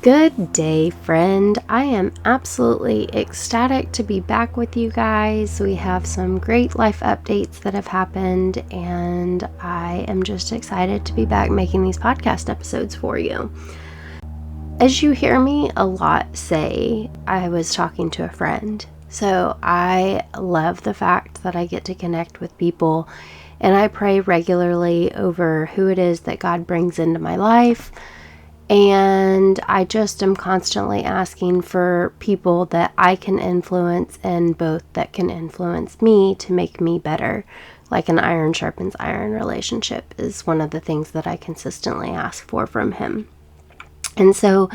Good day, friend. I am absolutely ecstatic to be back with you guys. We have some great life updates that have happened, and I am just excited to be back making these podcast episodes for you. As you hear me a lot say, I was talking to a friend. So I love the fact that I get to connect with people, and I pray regularly over who it is that God brings into my life. And I just am constantly asking for people that I can influence and both that can influence me to make me better. Like an Iron Sharpens Iron relationship is one of the things that I consistently ask for from him. And so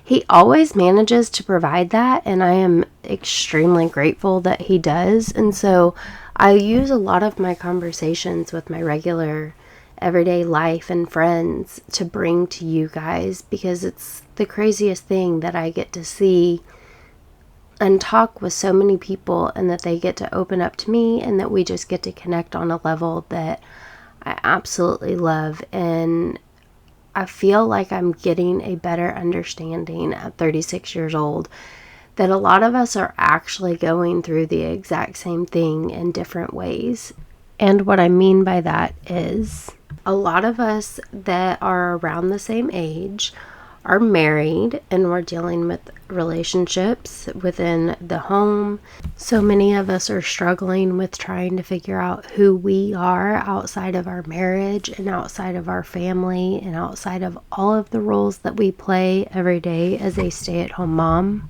he always manages to provide that, and I am extremely grateful that he does. And so I use a lot of my conversations with my regular everyday life and friends to bring to you guys, because it's the craziest thing that I get to see and talk with so many people, and that they get to open up to me, and that we just get to connect on a level that I absolutely love. And I feel like I'm getting a better understanding at 36 years old that a lot of us are actually going through the exact same thing in different ways. And what I mean by that is a lot of us that are around the same age are married, and we're dealing with relationships within the home. So many of us are struggling with trying to figure out who we are outside of our marriage and outside of our family and outside of all of the roles that we play every day as a stay-at-home mom.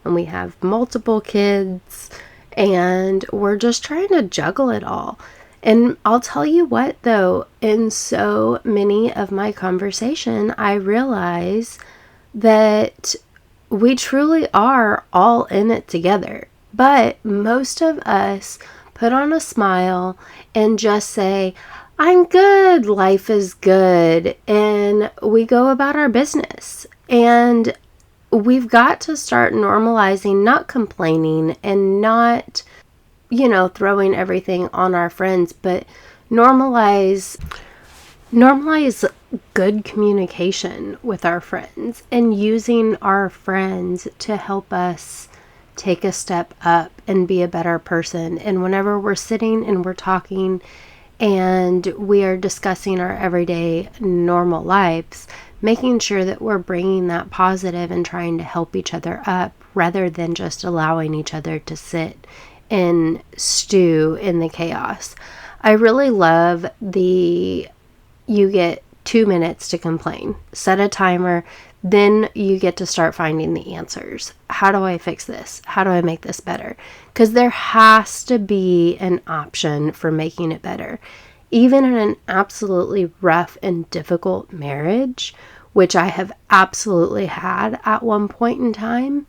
And we have multiple kids, and we're just trying to juggle it all. And I'll tell you what, though, in so many of my conversation, I realize that we truly are all in it together. But most of us put on a smile and just say, I'm good, life is good, and we go about our business. And we've got to start normalizing not complaining and not throwing everything on our friends, but normalize good communication with our friends, and using our friends to help us take a step up and be a better person. And whenever we're sitting and we're talking and we are discussing our everyday normal lives, making sure that we're bringing that positive and trying to help each other up, rather than just allowing each other to sit and stew in the chaos. I really love you get 2 minutes to complain. Set a timer, then you get to start finding the answers. How do I fix this? How do I make this better? Because there has to be an option for making it better. Even in an absolutely rough and difficult marriage, which I have absolutely had at one point in time,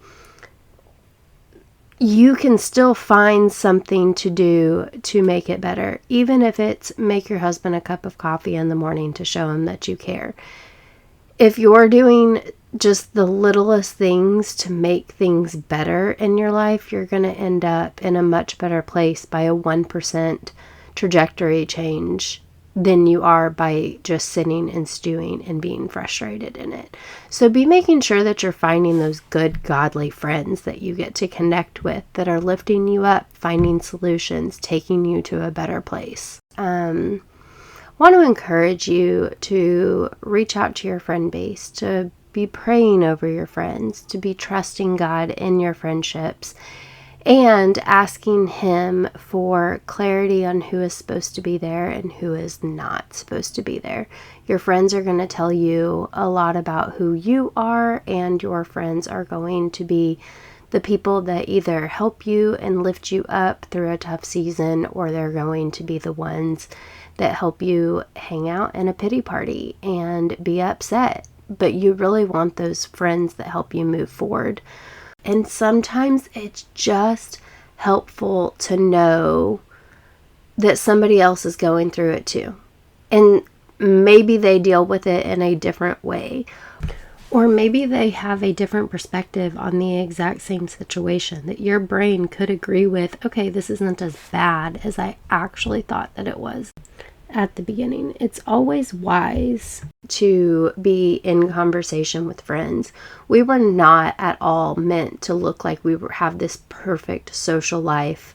you can still find something to do to make it better, even if it's make your husband a cup of coffee in the morning to show him that you care. If you're doing just the littlest things to make things better in your life, you're going to end up in a much better place by a 1% trajectory change than you are by just sitting and stewing and being frustrated in it. So be making sure that you're finding those good, godly friends that you get to connect with, that are lifting you up, finding solutions, taking you to a better place. Want to encourage you to reach out to your friend base, to be praying over your friends, to be trusting God in your friendships, and asking Him for clarity on who is supposed to be there and who is not supposed to be there. Your friends are going to tell you a lot about who you are, and your friends are going to be the people that either help you and lift you up through a tough season, or they're going to be the ones that help you hang out in a pity party and be upset. But you really want those friends that help you move forward. And sometimes it's just helpful to know that somebody else is going through it too. And maybe they deal with it in a different way. Or maybe they have a different perspective on the exact same situation that your brain could agree with. Okay, this isn't as bad as I actually thought that it was. at the beginning. It's always wise to be in conversation with friends. We were not at all meant to look like we have this perfect social life.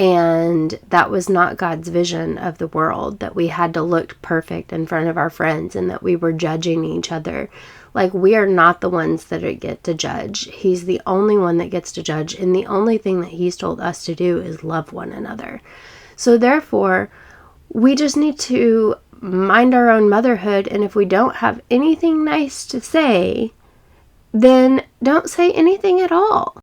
And that was not God's vision of the world, that we had to look perfect in front of our friends and that we were judging each other. Like, we are not the ones that get to judge. He's the only one that gets to judge. And the only thing that he's told us to do is love one another. So therefore, we just need to mind our own motherhood. And if we don't have anything nice to say, then don't say anything at all.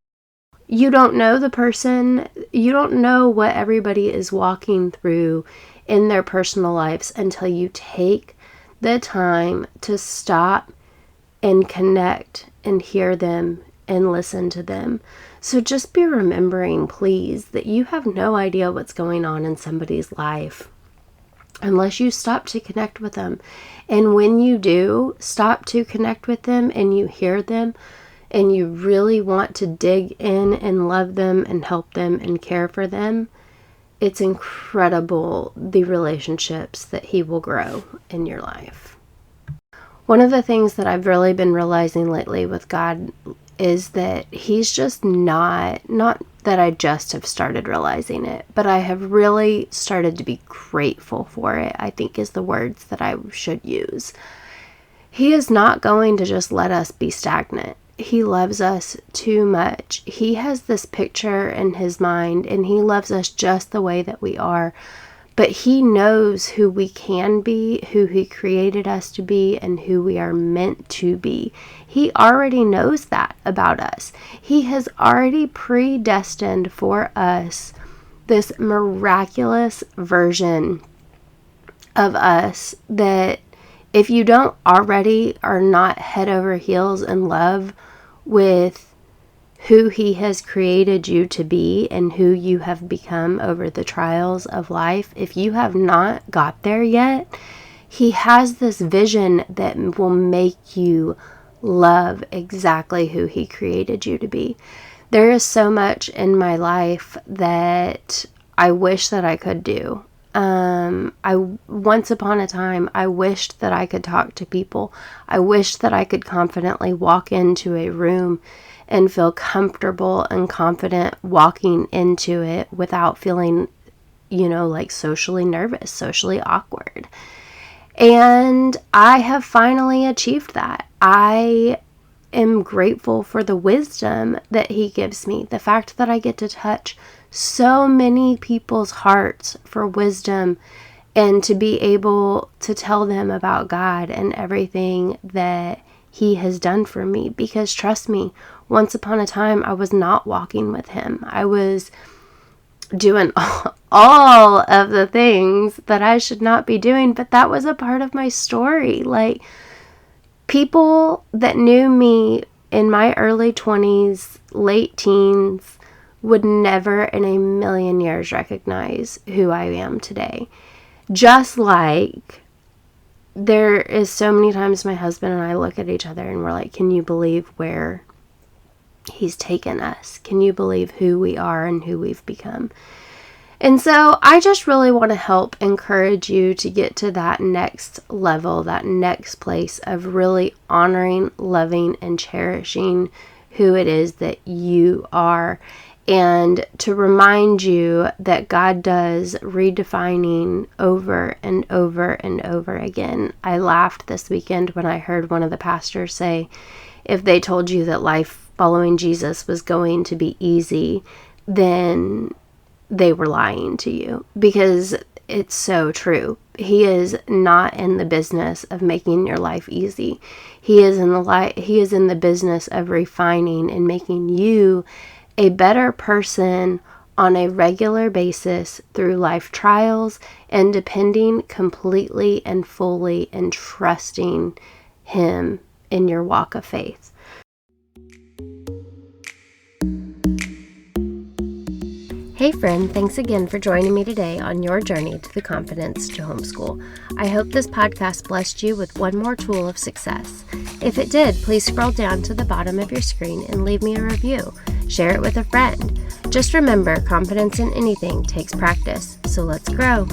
You don't know the person. You don't know what everybody is walking through in their personal lives until you take the time to stop and connect and hear them and listen to them. So just be remembering, please, that you have no idea what's going on in somebody's life unless you stop to connect with them. And when you do stop to connect with them and you hear them, and you really want to dig in and love them and help them and care for them, it's incredible the relationships that he will grow in your life. One of the things that I've really been realizing lately with God is that he's just not that I just have started realizing it, but I have really started to be grateful for it, I think is the words that I should use. He is not going to just let us be stagnant. He loves us too much. He has this picture in his mind and he loves us just the way that we are. But he knows who we can be, who he created us to be, and who we are meant to be. He already knows that about us. He has already predestined for us this miraculous version of us that if you don't already are not head over heels in love with who he has created you to be and who you have become over the trials of life, if you have not got there yet, he has this vision that will make you love exactly who he created you to be. There is so much in my life that I wish that I could do. Once upon a time, I wished that I could talk to people. I wished that I could confidently walk into a room and feel comfortable and confident walking into it without feeling, like socially nervous, socially awkward. And I have finally achieved that. I am grateful for the wisdom that he gives me. The fact that I get to touch so many people's hearts for wisdom and to be able to tell them about God and everything that he has done for me. Because trust me, once upon a time, I was not walking with him. I was doing all of the things that I should not be doing, but that was a part of my story. Like, people that knew me in my early 20s, late teens, would never in a million years recognize who I am today. Just like there is so many times my husband and I look at each other and we're like, can you believe where he's taken us? Can you believe who we are and who we've become? And so I just really want to help encourage you to get to that next level, that next place of really honoring, loving, and cherishing who it is that you are. And to remind you that God does redefining over and over and over again. I laughed this weekend when I heard one of the pastors say, if they told you that life following Jesus was going to be easy, then they were lying to you, because it's so true. He is not in the business of making your life easy. He is in the business of refining and making you a better person on a regular basis through life trials and depending completely and fully and trusting him in your walk of faith. Hey friend, thanks again for joining me today on your journey to the confidence to homeschool. I hope this podcast blessed you with one more tool of success. If it did, please scroll down to the bottom of your screen and leave me a review. Share it with a friend. Just remember, confidence in anything takes practice, so let's grow.